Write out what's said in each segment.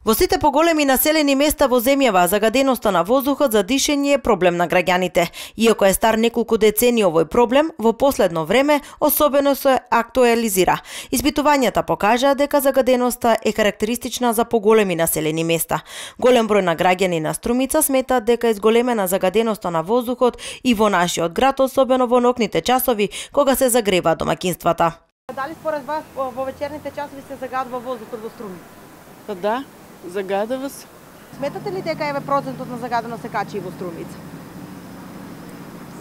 Во сите поголеми населени места во земјава, загаденоста на воздухот за дишење е проблем на граѓаните. Иако е стар неколку децении овој проблем, во последно време особено се актуализира. Испитувањата покажаа дека загаденоста е карактеристична за поголеми населени места. Голем број на граѓани на Струмица сметаат дека е зголемена загаденоста на воздухот и во нашиот град, особено во ноќните часови кога се загреваат домаќинствата. Дали според вас во вечерните часови се загадува воздухот во Струмица? Па да. Загадава се. Сметате ли дека процентот на загаденост се качи и во Струмица?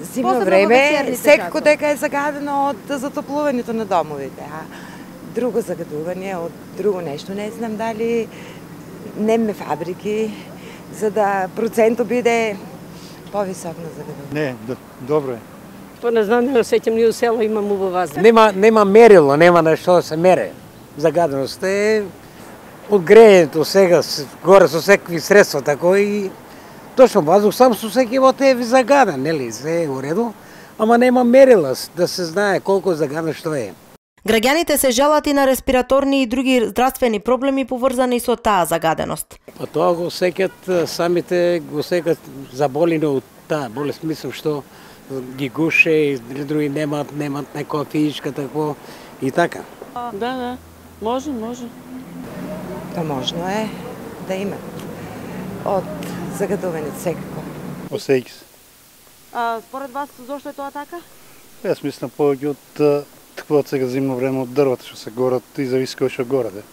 Зимно време секако дека е загадено од затоплувањето на домовите, а друго загадување од друго нешто не знам дали немме фабрики за да процентот биде повисок на загадување. Не, добро е. Па не знам, не осеќам ни у село имам убава воздух. Нема мерило, нема на што да се мере. Загаденост е од грејето сега горе со секакви средства тако и точно воздух сам со секој вод е загаден, нели, се е во реду, ама нема мерила да се знае колку загаден што е. Граѓаните се жалат и на респираторни и други здравствени проблеми поврзани со таа загаденост. Па тоа го сеќат самите, го сеќат заболени од таа болест, мислам што ги гуше и други немаат некоја физичка тако и така. Да, може. Тоа можно е да има од загадување секако. Осеќа се. Според вас зошто е тоа така? Јас мислам повеќе од таквото сега зимно време од дрвата што се горат и зависи кој што гораде.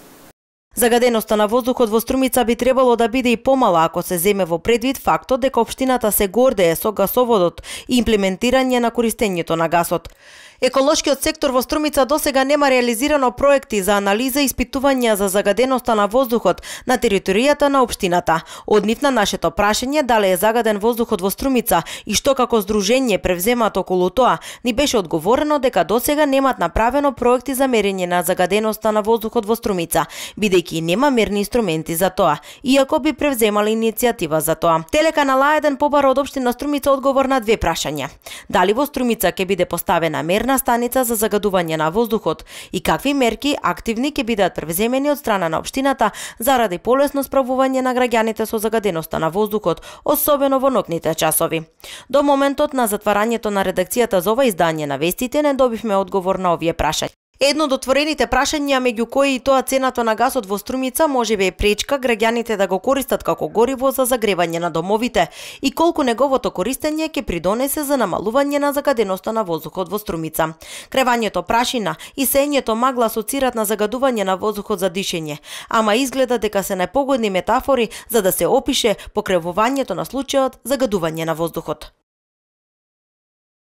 Загаденоста на воздухот во Струмица би требало да биде и помала ако се земе во предвид фактот дека општината се гордее со гасоводот и имплементирање на користењето на гасот. Еколошкиот сектор во Струмица досега нема реализирано проекти за анализа и испитувања за загаденоста на воздухот на територијата на општината. Од нив на нашето прашање дали е загаден воздухот во Струмица и што како здружение превземаат околу тоа, ни беше одговорено дека досега немаат направено проекти за мерење на загаденоста на воздухот во Струмица, бидејќи нема мерни инструменти за тоа, иако би превземале иницијатива за тоа. Телеканал А1 побара од општина Струмица одговор на две прашања. Дали во Струмица ќе биде поставена мерна станица за загадување на воздухот и какви мерки активни ќе бидат превземени од страна на општината заради полесно справување на граѓаните со загаденоста на воздухот, особено во ноќните часови. До моментот на затварањето на редакцијата за ова издание на вестите не добивме одговор на овие прашања. Едно од отворените прашања, меѓу кои и тоа цената на гасот во Струмица можеби е пречка граѓаните да го користат како гориво за загревање на домовите и колку неговото користење ќе придонесе за намалување на загаденоста на воздухот во Струмица. Кревањето прашина и сењето магла асоцират на загадување на воздухот за дишење, ама изгледа дека се најпогодни метафори за да се опише покревувањето на случајот загадување на воздухот.